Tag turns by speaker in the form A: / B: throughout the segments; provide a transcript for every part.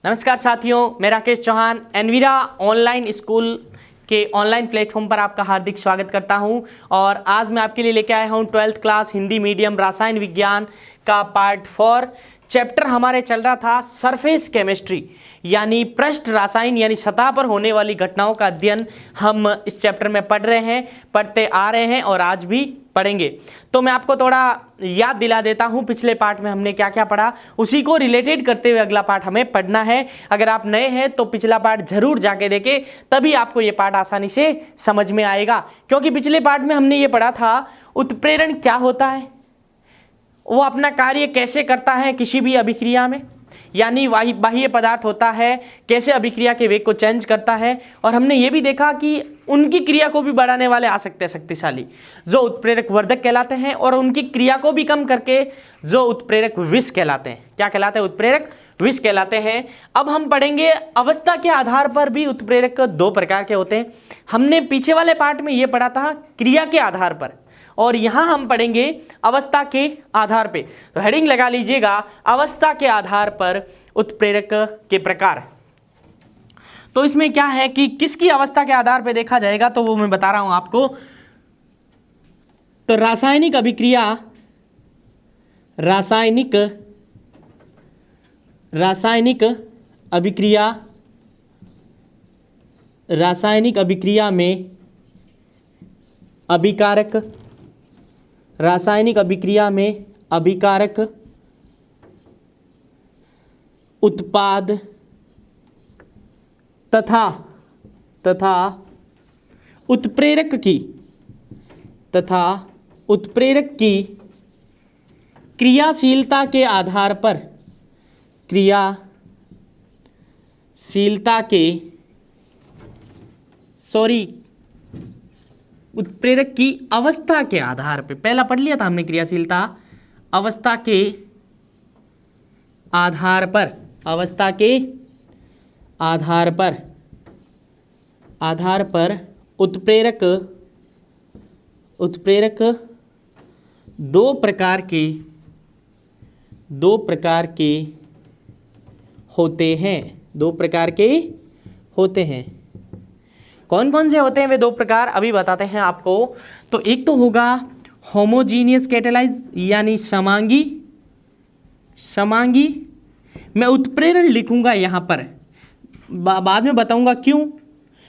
A: नमस्कार साथियों, मैं Rakesh Chauhan Envira online school के ऑनलाइन प्लेटफॉर्म पर आपका हार्दिक स्वागत करता हूं। और आज मैं आपके लिए लेके आया हूं 12th क्लास हिंदी मीडियम रसायन विज्ञान का पार्ट 4। चैप्टर हमारे चल रहा था सरफेस केमिस्ट्री, यानी पृष्ठ रसायन, यानी सतह पर होने वाली घटनाओं का अध्ययन हम इस चैप्टर में पढ़ रहे हैं, पढ़ते आ रहे हैं और आज भी पढ़ेंगे। तो मैं आपको थोड़ा याद दिला देता हूं पिछले पार्ट में हमने क्या क्या पढ़ा, उसी को रिलेटेड करते हुए अगला पार्ट हमें पढ़ना है। अगर आप नए हैं तो पिछला पार्ट जरूर जाके देखें, तभी आपको ये पार्ट आसानी से समझ में आएगा। क्योंकि पिछले पार्ट में हमने ये पढ़ा था उत्प्रेरण क्या होता है, वो अपना कार्य कैसे करता है किसी भी अभिक्रिया में, यानी बाह्य पदार्थ होता है कैसे अभिक्रिया के वेग को चेंज करता है। और हमने ये भी देखा कि उनकी क्रिया को भी बढ़ाने वाले आ सकते हैं शक्तिशाली, जो उत्प्रेरक वर्धक कहलाते हैं, और उनकी क्रिया को भी कम करके जो उत्प्रेरक विष कहलाते हैं। क्या कहलाते हैं? उत्प्रेरक विष कहलाते हैं। अब हम पढ़ेंगे अवस्था के आधार पर भी उत्प्रेरक दो प्रकार के होते हैं। हमने पीछे वाले पार्ट में ये पढ़ा था क्रिया के आधार पर, और यहां हम पढ़ेंगे अवस्था के आधार पे। तो हेडिंग लगा लीजिएगा, अवस्था के आधार पर उत्प्रेरक के प्रकार। तो इसमें क्या है कि किसकी अवस्था के आधार पे देखा जाएगा, तो वो मैं बता रहा हूं आपको। तो रासायनिक अभिक्रिया में अभिकारक उत्पाद तथा उत्प्रेरक की क्रियाशीलता के आधार पर उत्प्रेरक की अवस्था के आधार पे, पहला पढ़ लिया था हमने क्रियाशीलता, अवस्था के आधार पर उत्प्रेरक दो प्रकार के होते हैं। कौन कौन से होते हैं वे दो प्रकार, अभी बताते हैं आपको। तो एक तो होगा होमोजीनियस कैटालाइज, यानी समांगी। मैं उत्प्रेरण लिखूंगा यहां पर, बाद में बताऊंगा क्यों।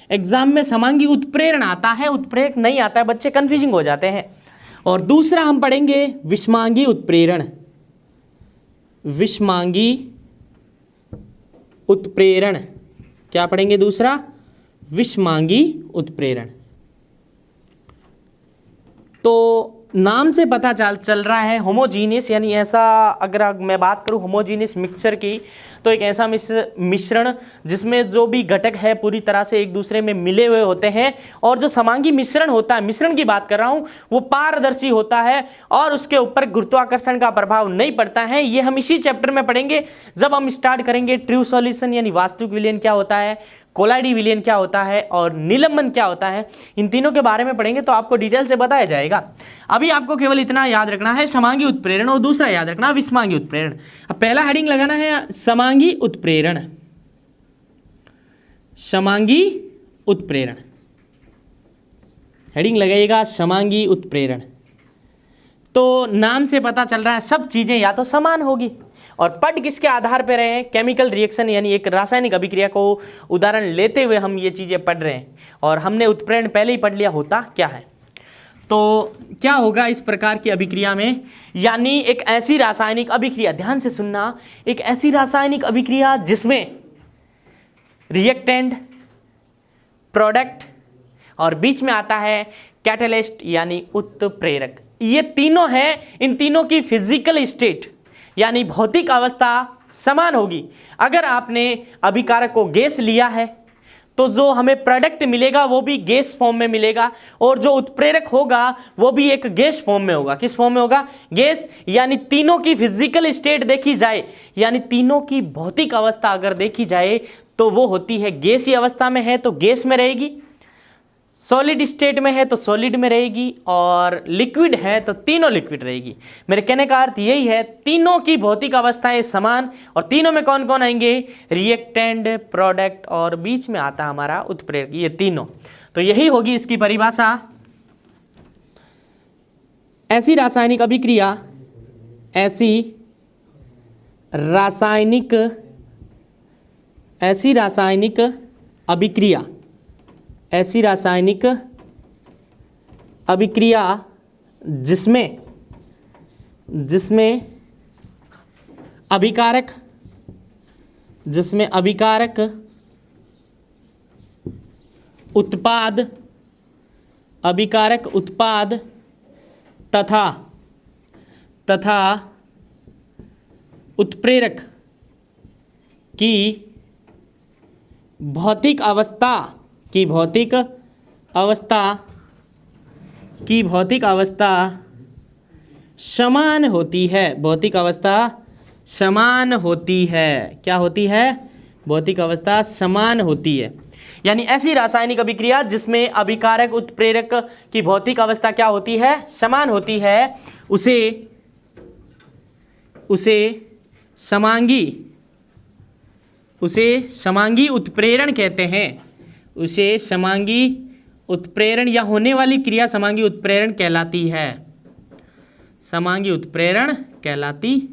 A: एग्जाम में समांगी उत्प्रेरण आता है, उत्प्रेरक नहीं आता है, बच्चे कंफ्यूजिंग हो जाते हैं। और दूसरा हम पढ़ेंगे विषमांगी उत्प्रेरण। क्या पढ़ेंगे? दूसरा विषमांगी उत्प्रेरण। तो नाम से पता चल रहा है होमोजीनियस, यानी ऐसा, अगर मैं बात करूं होमोजीनियस मिक्सचर की, तो एक ऐसा मिश्रण जिसमें जो भी घटक है पूरी तरह से एक दूसरे में मिले हुए होते हैं। और जो समांगी मिश्रण होता है, मिश्रण की बात कर रहा हूं, वो पारदर्शी होता है और उसके ऊपर गुरुत्वाकर्षण का प्रभाव नहीं पड़ता है। ये हम इसी चैप्टर में पढ़ेंगे जब हम स्टार्ट करेंगे ट्रू सॉल्यूशन, यानी वास्तविक विलयन क्या होता है, कोलाइडी विलयन क्या होता है और निलंबन क्या होता है। इन तीनों के बारे में पढ़ेंगे तो आपको डिटेल से बताया जाएगा। अभी आपको केवल इतना याद रखना है, समांगी उत्प्रेरण, और दूसरा याद रखना विषमांगी उत्प्रेरण। अब पहला हेडिंग लगाना है समांगी उत्प्रेरण। हेडिंग लगाइएगा समांगी उत्प्रेरण। तो नाम से पता चल रहा है सब चीजें या तो समान होगी, और पढ़ किसके आधार पर रहे हैं? केमिकल रिएक्शन, यानी एक रासायनिक अभिक्रिया को उदाहरण लेते हुए हम ये चीजें पढ़ रहे हैं। और हमने उत्प्रेरण पहले ही पढ़ लिया होता क्या है। तो क्या होगा इस प्रकार की अभिक्रिया में, यानी एक ऐसी रासायनिक अभिक्रिया, ध्यान से सुनना, एक ऐसी रासायनिक अभिक्रिया जिसमें रिएक्टेंट, प्रोडक्ट और बीच में आता है कैटलिस्ट यानी उत्प्रेरक। ये तीनों हैं, इन तीनों की फिजिकल स्टेट यानी भौतिक अवस्था समान होगी। अगर आपने अभिकारक को गैस लिया है तो जो हमें प्रोडक्ट मिलेगा वो भी गैस फॉर्म में मिलेगा, और जो उत्प्रेरक होगा वो भी एक गैस फॉर्म में होगा। किस फॉर्म में होगा? गैस। यानी तीनों की फिजिकल स्टेट देखी जाए, यानी तीनों की भौतिक अवस्था अगर देखी जाए तो वो होती है गैसीय अवस्था में है तो गैस में रहेगी, सॉलिड स्टेट में है तो सॉलिड में रहेगी, और लिक्विड है तो तीनों लिक्विड रहेगी। मेरे कहने का अर्थ यही है, तीनों की भौतिक अवस्थाएं समान, और तीनों में कौन कौन आएंगे, रिएक्टेंट, प्रोडक्ट, और बीच में आता हमारा उत्प्रेरक, ये तीनों। तो यही होगी इसकी परिभाषा। ऐसी रासायनिक अभिक्रिया, ऐसी रासायनिक अभिक्रिया, ऐसी रासायनिक अभिक्रिया जिसमें अभिकारक उत्पाद तथा उत्प्रेरक की भौतिक अवस्था समान होती है। भौतिक अवस्था समान होती है। क्या होती है, भौतिक अवस्था समान होती है। यानी ऐसी रासायनिक अभिक्रिया जिसमें अभिकारक उत्प्रेरक की भौतिक अवस्था क्या होती है, समान होती है, उसे समांगी उत्प्रेरण कहते हैं। उसे समांगी उत्प्रेरण या होने वाली क्रिया समांगी उत्प्रेरण कहलाती है। समांगी उत्प्रेरण कहलाती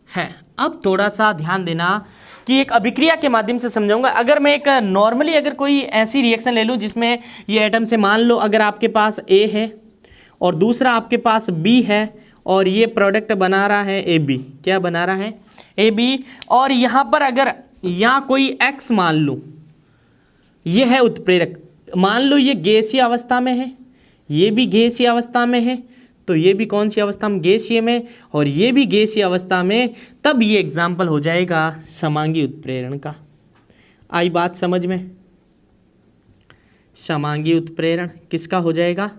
A: है। अब थोड़ा सा ध्यान देना कि एक अभिक्रिया के माध्यम से समझाऊंगा। अगर मैं एक नॉर्मली अगर कोई ऐसी रिएक्शन ले लूँ जिसमें ये एटम से, मान लो अगर आपके पास A है और दूसरा आपके पास B है, और ये प्रोडक्ट बना रहा है AB। क्या बना रहा है, AB। और यहाँ पर अगर यहाँ कोई X मान लूँ, ये है उत्प्रेरक। मान लो ये गैसीय अवस्था में है, ये भी गैसीय अवस्था में है, तो ये भी कौन सी अवस्था में, गैसीय में, और ये भी गैसीय अवस्था में, तब ये एग्जाम्पल हो जाएगा समांगी उत्प्रेरण का। आई बात समझ में, समांगी उत्प्रेरण किसका हो जाएगा,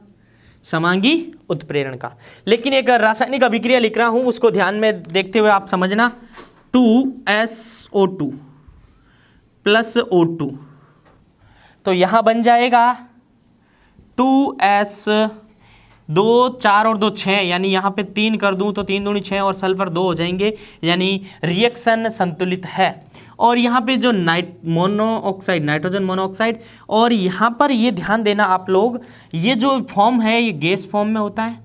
A: समांगी उत्प्रेरण का। लेकिन एक रासायनिक अभिक्रिया लिख रहा हूं, उसको ध्यान में देखते हुए आप समझना। 2SO2 प्लस O2, तो यहाँ बन जाएगा 2S, 2 4 और 2 6, यानी यहाँ पे 3 कर दूँ तो 3 दूनी 6 और सल्फर 2 हो जाएंगे, यानी रिएक्शन संतुलित है। और यहाँ पे जो नाइट्रोजन मोनोऑक्साइड, और यहाँ पर ये ध्यान देना आप लोग, ये जो फॉर्म है ये गैस फॉर्म में होता है।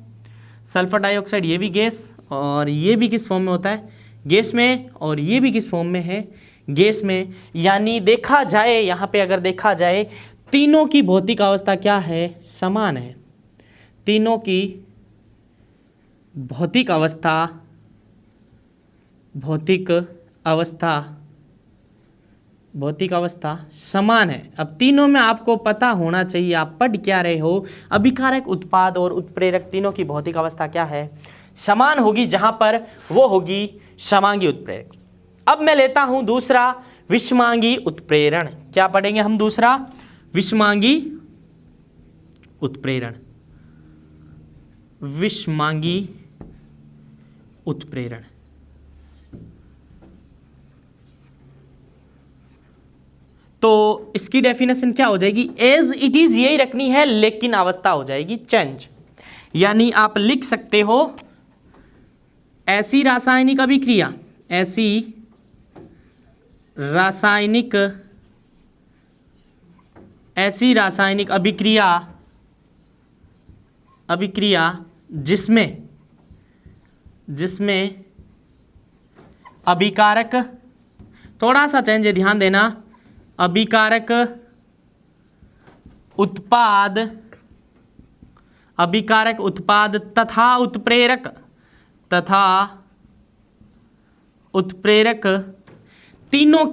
A: सल्फर डाइऑक्साइड ये भी गैस, और ये भी किस फॉर्म में होता है, गैस में, और ये भी किस फॉर्म में है, गैस में। यानी देखा जाए, यहाँ पे अगर देखा जाए, तीनों की भौतिक अवस्था क्या है, समान है। तीनों की भौतिक अवस्था समान है। अब तीनों में आपको पता होना चाहिए, आप पढ़ क्या रहे हो, अभिकारक उत्पाद और उत्प्रेरक तीनों की भौतिक अवस्था क्या है, समान होगी, जहां पर वो होगी समांगी उत्प्रेरक। अब मैं लेता हूं दूसरा विषमांगी उत्प्रेरण। क्या पढ़ेंगे हम, दूसरा विषमांगी उत्प्रेरण। विषमांगी उत्प्रेरण, तो इसकी डेफिनेशन क्या हो जाएगी, एज इट इज यही रखनी है, लेकिन अवस्था हो जाएगी चेंज। यानी आप लिख सकते हो ऐसी रासायनिक अभिक्रिया, ऐसी रासायनिक अभिक्रिया जिसमें अभिकारक, थोड़ा सा चेंज है, ध्यान देना, अभिकारक उत्पाद तथा उत्प्रेरक तीनों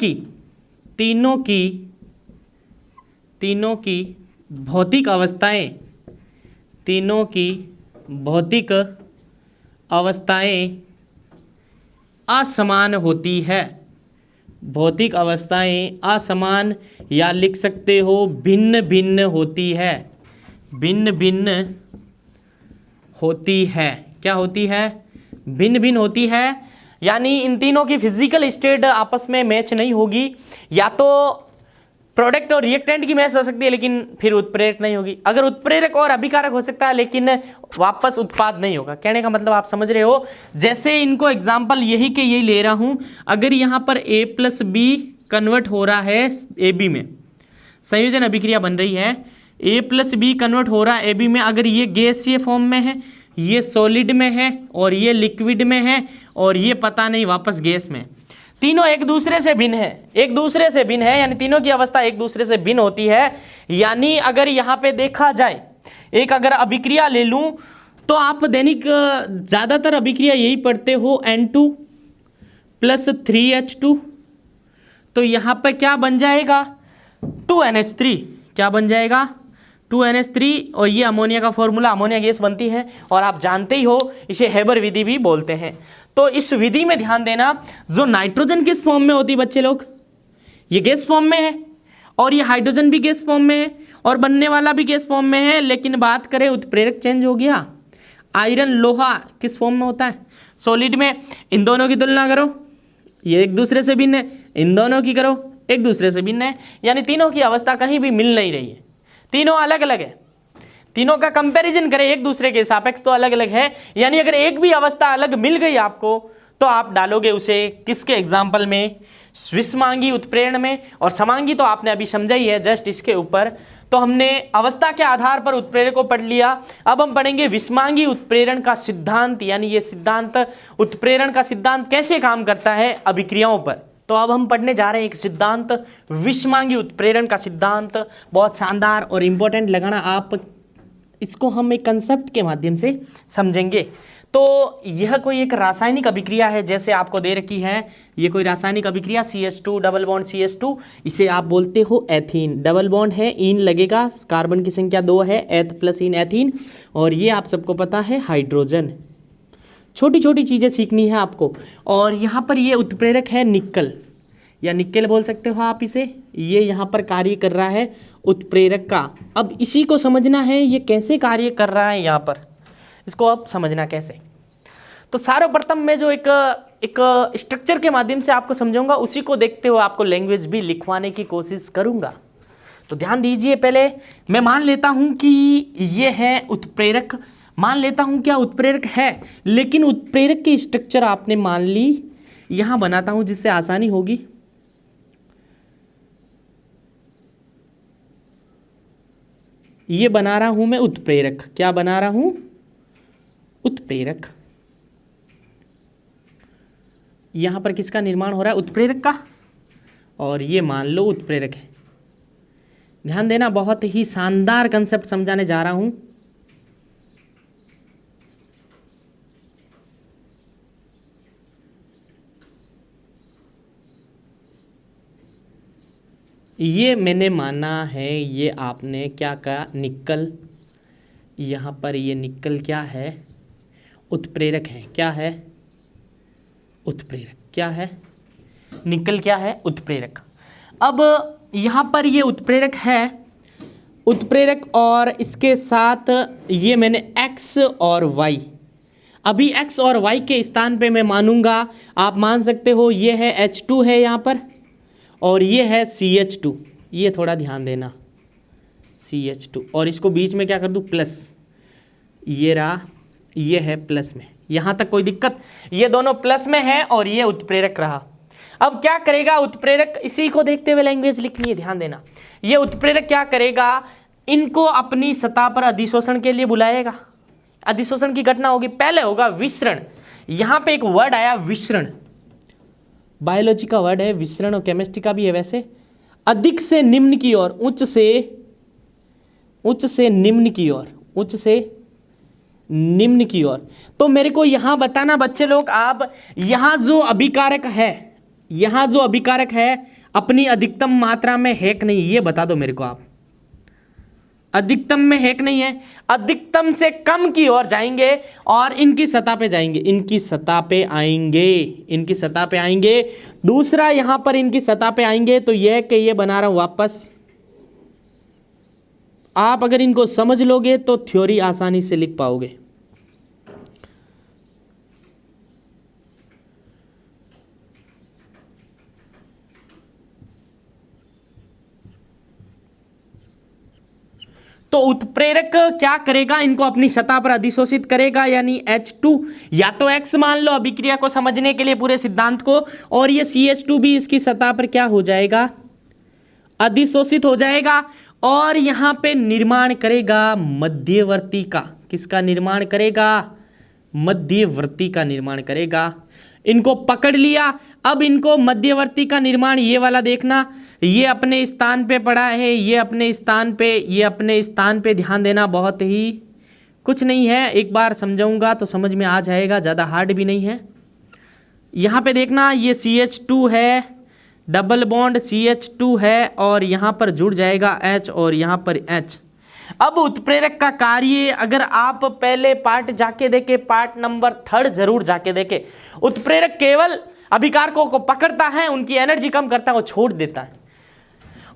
A: की भौतिक अवस्थाएं असमान होती है। भौतिक अवस्थाएं असमान, या लिख सकते हो भिन्न भिन्न होती है। भिन्न भिन्न होती है। क्या होती है, भिन्न भिन्न होती है। यानी इन तीनों की फिजिकल स्टेट आपस में मैच नहीं होगी, या तो प्रोडक्ट और रिएक्टेंट की मैच हो सकती है, लेकिन फिर उत्प्रेरक नहीं होगी। अगर उत्प्रेरक और अभिकारक हो सकता है, लेकिन वापस उत्पाद नहीं होगा। कहने का मतलब आप समझ रहे हो। जैसे इनको एग्जाम्पल यही के यही ले रहा हूं। अगर यहां पर A+B कन्वर्ट हो रहा है AB में, संयोजन अभिक्रिया बन रही है, A+B कन्वर्ट हो रहा है AB में, अगर ये गैसीय फॉर्म में है, ये सॉलिड में है, और ये लिक्विड में है, और ये पता नहीं वापस गैस में, तीनों एक दूसरे से भिन्न है, एक दूसरे से भिन्न है, यानी तीनों की अवस्था एक दूसरे से भिन्न होती है। यानी अगर यहाँ पे देखा जाए, एक अगर अभिक्रिया ले लूं, तो आप दैनिक ज्यादातर अभिक्रिया यही पढ़ते हो, N2 + 3H2, तो यहाँ पर क्या बन जाएगा, 2NH3। क्या बन जाएगा, 2NH3, और ये अमोनिया का फॉर्मूला, अमोनिया गैस बनती है, और आप जानते ही हो इसे हेबर विधि भी बोलते हैं। तो इस विधि में ध्यान देना, जो नाइट्रोजन किस फॉर्म में होती है बच्चे लोग, ये गैस फॉर्म में है, और ये हाइड्रोजन भी गैस फॉर्म में है, और बनने वाला भी गैस फॉर्म में है। लेकिन बात करें उत्प्रेरक चेंज हो गया, आयरन लोहा किस फॉर्म में होता है, सॉलिड में। इन दोनों की तुलना करो, ये एक दूसरे से भिन्न है, इन दोनों की करो, एक दूसरे से भिन्न है, यानी तीनों की अवस्था कहीं भी मिल नहीं रही है, तीनों अलग अलग है। तीनों का कंपैरिजन करें एक दूसरे के सापेक्ष तो अलग अलग है। यानी अगर एक भी अवस्था अलग मिल गई आपको, तो आप डालोगे उसे किसके एग्जाम्पल में, विषमांगी उत्प्रेरण में। और समांगी तो आपने अभी समझा ही है, जस्ट इसके ऊपर। तो हमने अवस्था के आधार पर उत्प्रेरक को पढ़ लिया। अब हम पढ़ेंगे विषमांगी उत्प्रेरण का सिद्धांत, यानी ये सिद्धांत, उत्प्रेरण का सिद्धांत कैसे काम करता है अभिक्रियाओं पर। तो अब हम पढ़ने जा रहे हैं एक सिद्धांत, विषमांगी उत्प्रेरण का सिद्धांत। बहुत शानदार और इंपॉर्टेंट लगाना, आप इसको हम एक कंसेप्ट के माध्यम से समझेंगे। तो यह कोई एक रासायनिक अभिक्रिया है, जैसे आपको दे रखी है, ये कोई रासायनिक अभिक्रिया CH2 डबल बॉन्ड CH2, इसे आप बोलते हो एथीन। डबल बॉन्ड है, ईन लगेगा, कार्बन की संख्या 2 है, एथ प्लस ईन एथीन, और ये आप सबको पता है हाइड्रोजन। छोटी छोटी चीज़ें सीखनी है आपको। और यहाँ पर ये उत्प्रेरक है निक्कल, या निक्केल बोल सकते हो आप इसे। ये यहाँ पर कार्य कर रहा है उत्प्रेरक का। अब इसी को समझना है, ये कैसे कार्य कर रहा है यहाँ पर, इसको अब समझना कैसे। तो सर्वप्रथम मैं जो एक स्ट्रक्चर के माध्यम से आपको समझाऊंगा, उसी को देखते हुए आपको लैंग्वेज भी लिखवाने की कोशिश करूंगा। तो ध्यान दीजिए। पहले मैं मान लेता हूं कि ये है उत्प्रेरक, मान लेता हूं क्या उत्प्रेरक है, लेकिन उत्प्रेरक की स्ट्रक्चर आपने मान ली। यहां बनाता हूं जिससे आसानी होगी। ये बना रहा हूं मैं उत्प्रेरक। क्या बना रहा हूं, उत्प्रेरक। यहां पर किसका निर्माण हो रहा है, उत्प्रेरक का, और ये मान लो उत्प्रेरक है। ध्यान देना, बहुत ही शानदार कंसेप्ट समझाने जा रहा हूं। ये मैंने माना है, ये आपने क्या कहा, निक्कल। यहाँ पर ये निक्कल क्या है, उत्प्रेरक है। क्या है, उत्प्रेरक। क्या है, निक्कल क्या है, उत्प्रेरक। अब यहाँ पर ये उत्प्रेरक है, उत्प्रेरक, और इसके साथ ये मैंने X और Y, अभी X और Y के स्थान पे मैं मानूंगा, आप मान सकते हो ये है H2 है यहाँ पर, और ये है CH2। ये थोड़ा ध्यान देना, CH2, और इसको बीच में क्या कर दूँ, प्लस। ये रहा, ये है प्लस में, यहाँ तक कोई दिक्कत। ये दोनों प्लस में है, और ये उत्प्रेरक रहा। अब क्या करेगा उत्प्रेरक, इसी को देखते हुए लैंग्वेज लिखनी है, ध्यान देना। ये उत्प्रेरक क्या करेगा, इनको अपनी सतह पर अधिशोषण के लिए बुलाएगा। अधिशोषण की घटना होगी, पहले होगा विसरण। यहाँ पे एक वर्ड आया विसरण, बायोलॉजी का वर्ड है विसरण, और केमिस्ट्री का भी है वैसे। अधिक से निम्न की ओर, उच्च से निम्न की ओर, उच्च से निम्न की ओर। तो मेरे को यहां बताना बच्चे लोग, आप यहां जो अभिकारक है, यहां जो अभिकारक है अपनी अधिकतम मात्रा में है कि नहीं, ये बता दो मेरे को आप। अधिकतम में है कि नहीं है, अधिकतम से कम की ओर जाएंगे, और इनकी सतह पे जाएंगे, इनकी सतह पे आएंगे, इनकी सतह पे आएंगे। दूसरा यहां पर इनकी सतह पे आएंगे, तो यह कि ये बना रहा हूं वापस। आप अगर इनको समझ लोगे तो थ्योरी आसानी से लिख पाओगे। तो उत्प्रेरक क्या करेगा, इनको अपनी सतह पर अधिशोषित करेगा, यानी H2 या तो X मान लो अभिक्रिया को समझने के लिए पूरे सिद्धांत को, और ये CH2 भी इसकी सतह पर क्या हो जाएगा, अधिशोषित हो जाएगा, और यहां पे निर्माण करेगा मध्यवर्ती का। किसका निर्माण करेगा, मध्यवर्ती का निर्माण करेगा। इनको पकड़ लिया, अब इनको मध्यवर्ती का निर्माण, ये वाला देखना, ये अपने स्थान पे पड़ा है, ये अपने स्थान पे, ये अपने स्थान पे, ध्यान देना, बहुत ही कुछ नहीं है, एक बार समझाऊंगा तो समझ में आ जाएगा, ज़्यादा हार्ड भी नहीं है। यहाँ पे देखना, ये CH2 है, डबल बॉन्ड CH2 है, और यहाँ पर जुड़ जाएगा H और यहाँ पर H। अब उत्प्रेरक का कार्य अगर आप पहले पार्ट जाके देखे, पार्ट नंबर 3 जरूर जाके देखे, उत्प्रेरक केवल अभिकारकों को पकड़ता है, उनकी एनर्जी कम करता है, वो छोड़ देता है।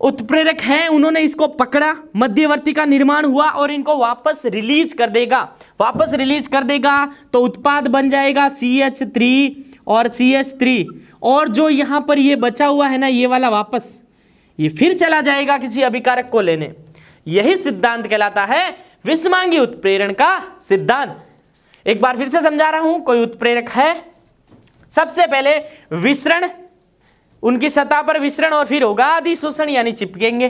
A: उत्प्रेरक है, उन्होंने इसको पकड़ा, मध्यवर्ती का निर्माण हुआ और इनको वापस रिलीज कर देगा। वापस रिलीज कर देगा तो उत्पाद बन जाएगा CH3 और CH3, और जो यहाँ पर ये बचा हुआ है ना, ये वाला वापस ये फिर चला जाएगा किसी अभिकारक को लेने। यही सिद्धांत कहलाता है विषमांगी उत्प्रेरण का सिद्धांत। एक बार फिर से समझा रहा हूं, कोई उत्प्रेरक है, सबसे पहले विसरण, उनकी सतह पर विसरण, और फिर होगा अधिशोषण यानी चिपकेंगे,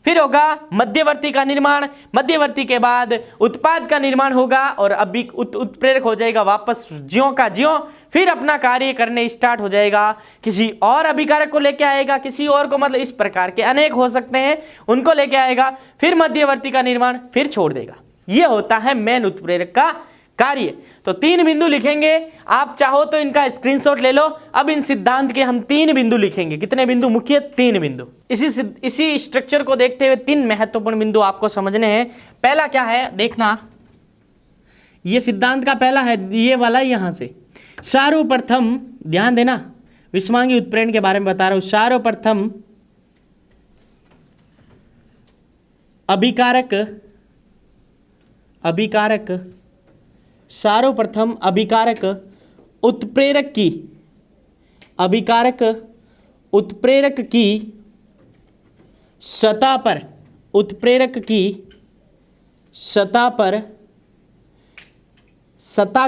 A: फिर होगा मध्यवर्ती का निर्माण, मध्यवर्ती के बाद उत्पाद का निर्माण होगा, और अभी उत्प्रेरक हो जाएगा वापस ज्यों का ज्यों, फिर अपना कार्य करने स्टार्ट हो जाएगा, किसी और अभिकारक को लेके आएगा, किसी और को, मतलब इस प्रकार के अनेक हो सकते हैं, उनको लेके आएगा, फिर मध्यवर्ती का निर्माण, फिर छोड़ देगा। ये होता है मेन उत्प्रेरक का कार्य। तो 3 बिंदु लिखेंगे, आप चाहो तो इनका स्क्रीनशॉट ले लो। अब इन सिद्धांत के हम 3 बिंदु लिखेंगे। कितने बिंदु मुख्य? 3 बिंदु। इसी स्ट्रक्चर को देखते हुए 3 महत्वपूर्ण बिंदु आपको समझने हैं। पहला क्या है देखना, ये सिद्धांत का पहला है, ये वाला यहां से। सर्वप्रथम ध्यान देना, विषमांगी उत्प्रेरण के बारे में बता रहा हूं। सर्वप्रथम सर्वप्रथम अभिकारक उत्प्रेरक की सतह पर, उत्प्रेरक की सतह पर, सतह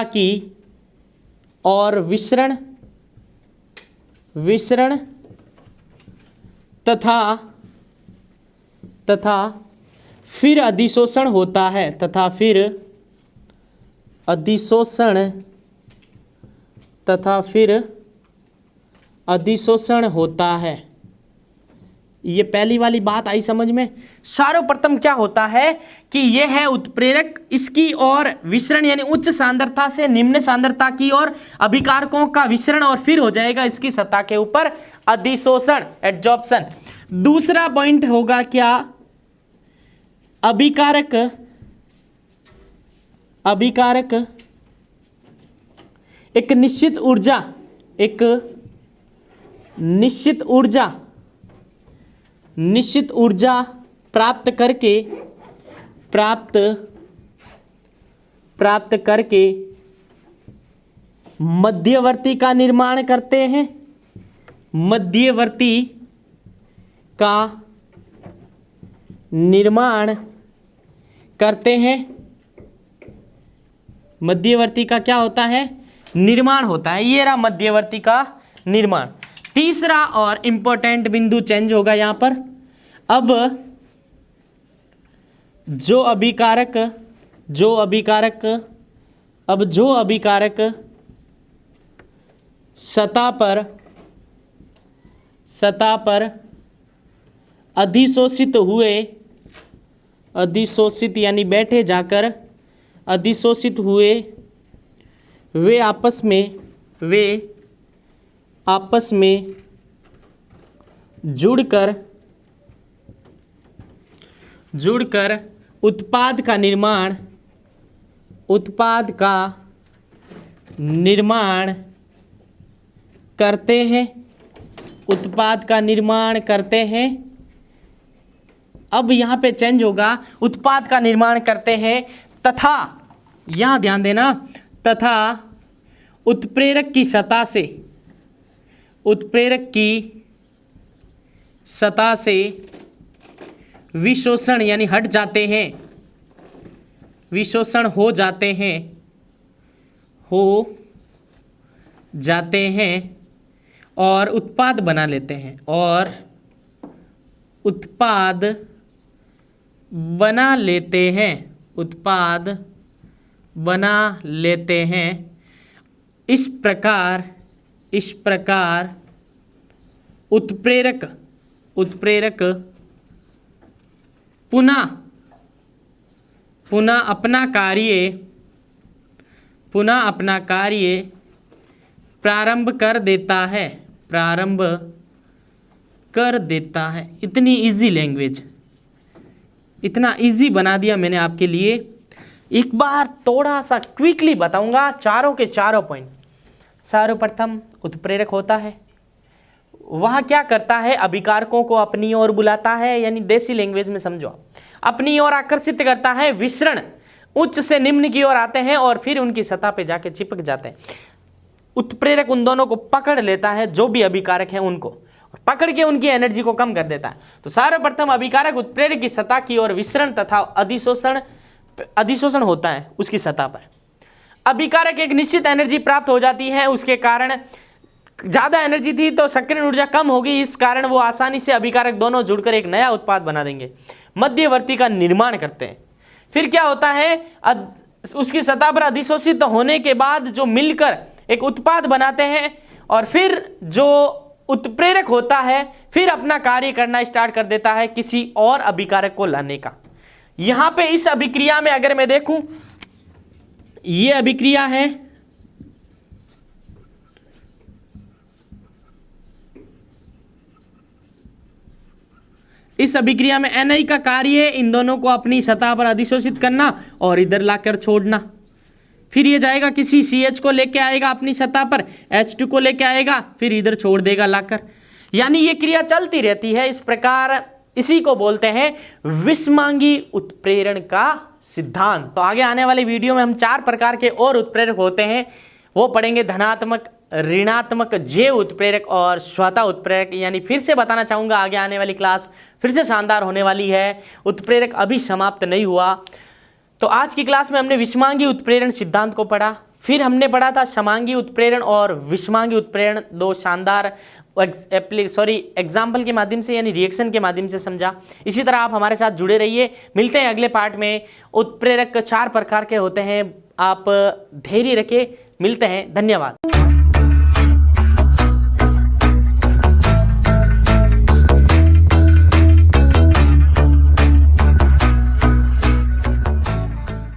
A: की और विसरण तथा फिर अधिशोषण होता है, अधिशोषण होता है। ये पहली वाली बात आई समझ में। सर्वप्रथम क्या होता है कि यह है उत्प्रेरक, इसकी और विसरण यानी उच्च सांद्रता से निम्न सांद्रता की और अभिकारकों का विसरण, और फिर हो जाएगा इसकी सतह के ऊपर अधिशोषण, एड्जॉर्प्शन। दूसरा पॉइंट होगा क्या, अभिकारक एक निश्चित ऊर्जा प्राप्त करके मध्यवर्ती का निर्माण करते हैं, मध्यवर्ती का निर्माण करते हैं। मध्यवर्ती का क्या होता है? निर्माण होता है। ये रहा मध्यवर्ती का निर्माण। तीसरा और इंपॉर्टेंट बिंदु चेंज होगा यहां पर। अब जो अभिकारक सतह पर अधिशोषित यानी बैठे जाकर अधिशोषित हुए, वे आपस में जुड़कर उत्पाद का निर्माण करते हैं। अब यहाँ पे चेंज होगा, उत्पाद का निर्माण करते हैं तथा, यहाँ ध्यान देना, तथा उत्प्रेरक की सतह से विशोषण यानी हट जाते हैं, विशोषण हो जाते हैं और उत्पाद बना लेते हैं, और उत्पाद बना लेते हैं, उत्पाद बना लेते हैं। इस प्रकार उत्प्रेरक पुनः अपना कार्य प्रारंभ कर देता है। इतनी इजी लैंग्वेज, इतना इजी बना दिया मैंने आपके लिए। एक बार थोड़ा सा क्विकली बताऊंगा चारों के चारों पॉइंट। सर्वप्रथम उत्प्रेरक होता है, वह क्या करता है, अभिकारकों को अपनी ओर बुलाता है, यानी देसी लैंग्वेज में समझो आप, अपनी ओर आकर्षित करता है। विसरण उच्च से निम्न की ओर आते हैं और फिर उनकी सतह पे जाके चिपक जाते हैं। उत्प्रेरक उन दोनों को पकड़ लेता है, जो भी अभिकारक हैं उनको, और पकड़ के उनकी एनर्जी को कम कर देता है। तो सर्वप्रथम अभिकारक उत्प्रेरक की सतह की ओर विसरण तथा अधिशोषण होता है उसकी सतह पर। अभिकारक एक निश्चित एनर्जी प्राप्त हो जाती है, उसके कारण ज़्यादा एनर्जी थी तो सक्रिय ऊर्जा कम होगी, इस कारण वो आसानी से अभिकारक दोनों जुड़कर एक नया उत्पाद बना देंगे, मध्यवर्ती का निर्माण करते हैं। फिर क्या होता है, उसकी सतह पर अधिशोषित होने के बाद जो मिलकर एक उत्पाद बनाते हैं, और फिर जो उत्प्रेरक होता है फिर अपना कार्य करना स्टार्ट कर देता है किसी और अभिकारक को लाने का। यहाँ पे इस अभिक्रिया में अगर मैं देखूं, ये अभिक्रिया है, इस अभिक्रिया में Na का कार्य है इन दोनों को अपनी सतह पर अधिशोषित करना और इधर लाकर छोड़ना। फिर ये जाएगा किसी CH को लेके आएगा अपनी सतह पर, H2 को लेके आएगा, फिर इधर छोड़ देगा लाकर। यानी ये क्रिया चलती रहती है इस प्रकार। इसी को बोलते हैं विषमांगी उत्प्रेरण का सिद्धांत। तो आगे आने वाले वीडियो में हम 4 प्रकार के और उत्प्रेरक होते हैं वो पढ़ेंगे, धनात्मक, ऋणात्मक, जैव उत्प्रेरक और स्वतः उत्प्रेरक। यानी फिर से बताना चाहूँगा, आगे आने वाली क्लास फिर से शानदार होने वाली है। उत्प्रेरक अभी समाप्त नहीं हुआ। तो आज की क्लास में हमने विषमांगी उत्प्रेरण सिद्धांत को पढ़ा, फिर हमने पढ़ा था समांगी उत्प्रेरण और विषमांगी उत्प्रेरण, 2 शानदार एग्जाम्पल के माध्यम से यानी रिएक्शन के माध्यम से समझा। इसी तरह आप हमारे साथ जुड़े रहिए। मिलते हैं अगले पार्ट में। उत्प्रेरक 4 प्रकार के होते हैं, आप धैर्य रखें। मिलते हैं, धन्यवाद।